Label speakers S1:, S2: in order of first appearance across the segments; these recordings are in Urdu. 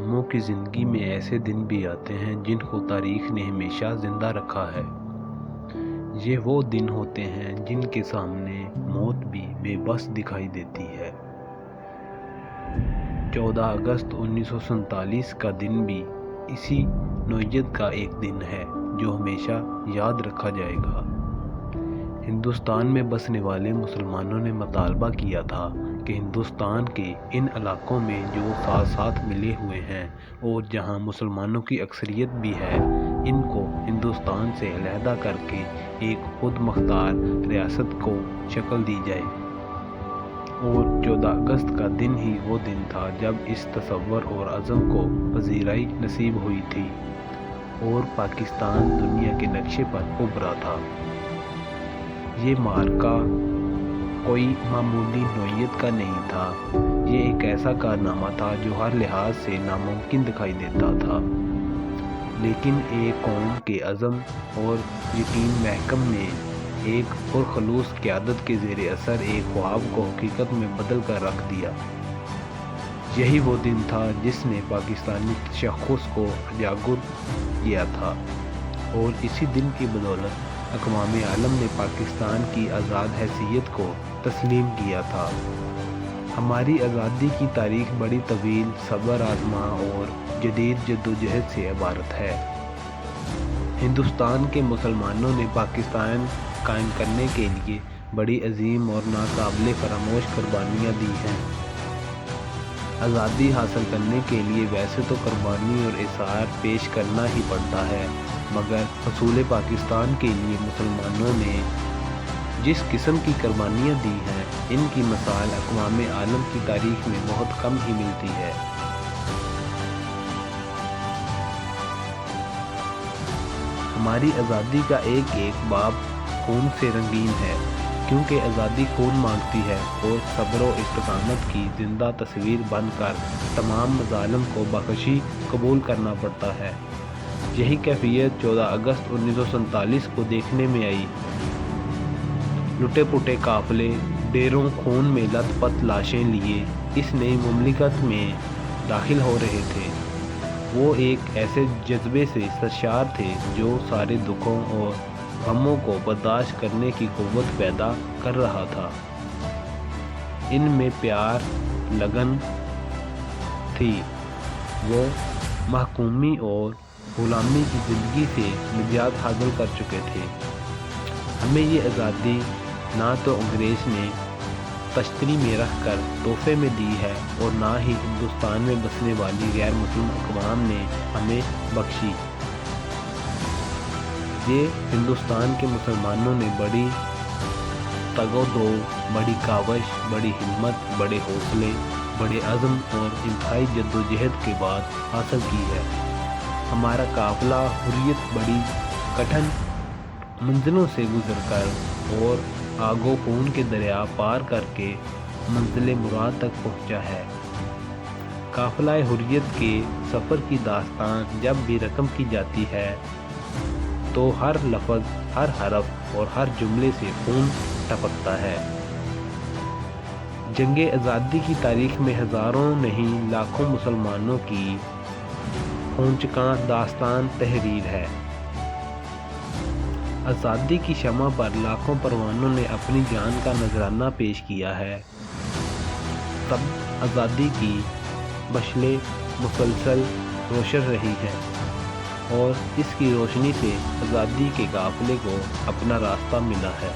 S1: غموں کی زندگی میں ایسے دن بھی آتے ہیں جن کو تاریخ نے ہمیشہ زندہ رکھا ہے۔ یہ وہ دن ہوتے ہیں جن کے سامنے موت بھی بے بس دکھائی دیتی ہے۔ 14 اگست 1947 کا دن بھی اسی نوعیت کا ایک دن ہے جو ہمیشہ یاد رکھا جائے گا۔ ہندوستان میں بسنے والے مسلمانوں نے مطالبہ کیا تھا کہ ہندوستان کے ان علاقوں میں جو ساتھ ساتھ ملے ہوئے ہیں اور جہاں مسلمانوں کی اکثریت بھی ہے، ان کو ہندوستان سے علیحدہ کر کے ایک خود مختار ریاست کو شکل دی جائے۔ اور 14 اگست کا دن ہی وہ دن تھا جب اس تصور اور عزم کو پذیرائی نصیب ہوئی تھی اور پاکستان دنیا کے نقشے پر ابھرا تھا۔ یہ معرکہ کوئی معمولی نوعیت کا نہیں تھا، یہ ایک ایسا کارنامہ تھا جو ہر لحاظ سے ناممکن دکھائی دیتا تھا، لیکن ایک قوم کے عزم اور یقین محکم نے ایک پرخلوص قیادت کے زیر اثر ایک خواب کو حقیقت میں بدل کر رکھ دیا۔ یہی وہ دن تھا جس نے پاکستانی تشخص کو اجاگر کیا تھا، اور اسی دن کی بدولت اقوام عالم نے پاکستان کی آزاد حیثیت کو تسلیم کیا تھا۔ ہماری آزادی کی تاریخ بڑی طویل، صبر آزما اور جدید جدوجہد سے عبارت ہے۔ ہندوستان کے مسلمانوں نے پاکستان قائم کرنے کے لیے بڑی عظیم اور ناقابل فراموش قربانیاں دی ہیں۔ آزادی حاصل کرنے کے لیے ویسے تو قربانی اور اثار پیش کرنا ہی پڑتا ہے، مگر حصول پاکستان کے لیے مسلمانوں نے جس قسم کی قربانیاں دی ہیں، ان کی مثال اقوام عالم کی تاریخ میں بہت کم ہی ملتی ہے۔ ہماری آزادی کا ایک ایک باب خون سے رنگین ہے، کیونکہ آزادی خون مانگتی ہے اور صبر و استقامت کی زندہ تصویر بن کر تمام مظالم کو بخوشی قبول کرنا پڑتا ہے۔ یہی کیفیت 14 اگست 1947 کو دیکھنے میں آئی۔ لٹے پٹے قافلے ڈیروں خون میں لت پت لاشیں لیے اس نئی مملکت میں داخل ہو رہے تھے۔ وہ ایک ایسے جذبے سے سرشار تھے جو سارے دکھوں اور غموں کو برداشت کرنے کی قوت پیدا کر رہا تھا۔ ان میں پیار، لگن تھی۔ وہ محکومی اور غلامی کی زندگی سے نجات حاصل کر چکے تھے۔ ہمیں یہ آزادی نہ تو انگریز نے تشتری میں رکھ کر تحفے میں دی ہے اور نہ ہی ہندوستان میں بسنے والی غیر مسلم اقوام نے ہمیں بخشی۔ یہ ہندوستان کے مسلمانوں نے بڑی تگ و دو، بڑی کاوش، بڑی ہمت، بڑے حوصلے، بڑے عزم اور انتہائی جدوجہد کے بعد حاصل کی ہے۔ ہمارا قافلہ حریت بڑی کٹھن منزلوں سے گزر کر اور آگ و خون کے دریا پار کر کے منزل مراد تک پہنچا ہے۔ قافلہ حریت کے سفر کی داستان جب بھی رقم کی جاتی ہے تو ہر لفظ، ہر حرف اور ہر جملے سے خون ٹپکتا ہے۔ جنگ آزادی کی تاریخ میں ہزاروں نہیں لاکھوں مسلمانوں کی خونچکاں داستان تحریر ہے۔ آزادی کی شمع پر لاکھوں پروانوں نے اپنی جان کا نذرانہ پیش کیا ہے۔ تب آزادی کی مشعلیں مسلسل روشن رہی ہیں اور اس کی روشنی سے آزادی کے قافلے کو اپنا راستہ ملا ہے۔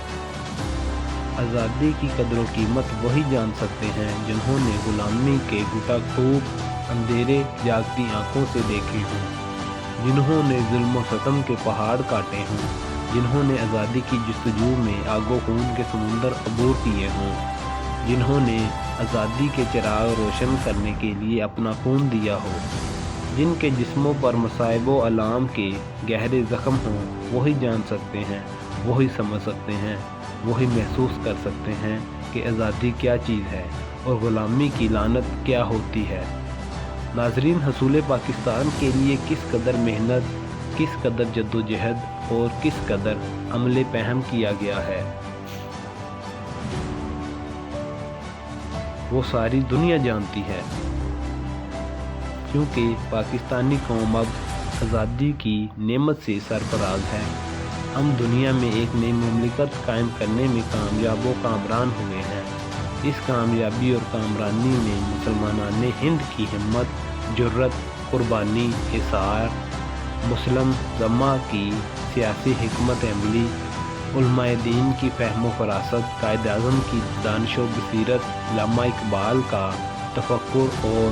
S1: آزادی کی قدر و قیمت وہی جان سکتے ہیں جنہوں نے غلامی کے گھٹا خوب اندھیرے جاگتی آنکھوں سے دیکھے ہوں، جنہوں نے ظلم و ستم کے پہاڑ کاٹے ہوں، جنہوں نے آزادی کی جستجو میں آگ و خون کے سمندر عبور کیے ہوں، جنہوں نے آزادی کے چراغ روشن کرنے کے لیے اپنا خون دیا ہو، جن کے جسموں پر مصائب و آلام کے گہرے زخم ہوں، وہی جان سکتے ہیں، وہی سمجھ سکتے ہیں، وہی محسوس کر سکتے ہیں کہ آزادی کیا چیز ہے اور غلامی کی لعنت کیا ہوتی ہے۔ ناظرین، حصول پاکستان کے لیے کس قدر محنت، کس قدر جدوجہد اور کس قدر عمل پہم کیا گیا ہے، وہ ساری دنیا جانتی ہے۔ کیونکہ پاکستانی قوم اب آزادی کی نعمت سے سرفراز ہے۔ ہم دنیا میں ایک نئی مملکت قائم کرنے میں کامیاب و کامران ہوئے ہیں۔ اس کامیابی اور کامرانی میں مسلمانان ہند کی ہمت، جرأت، قربانی، ایثار، مسلم ذمہ کی سیاسی حکمت عملی، علماء دین کی فہم و فراست، قائد اعظم کی دانش و بصیرت، علامہ اقبال کا تفکر اور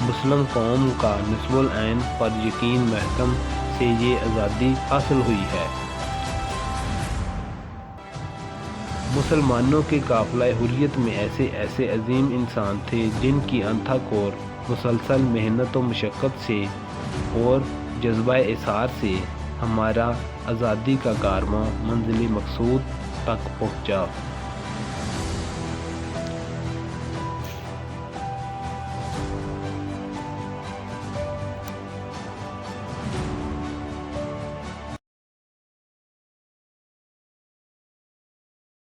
S1: مسلم قوم کا نصب العین پر یقین محکم سے یہ آزادی حاصل ہوئی ہے۔ مسلمانوں کے قافلہ حریت میں ایسے ایسے عظیم انسان تھے جن کی انتھک اور مسلسل محنت و مشقت سے اور جذبہ ایثار سے ہمارا آزادی کا کارواں منزل مقصود تک پہنچا۔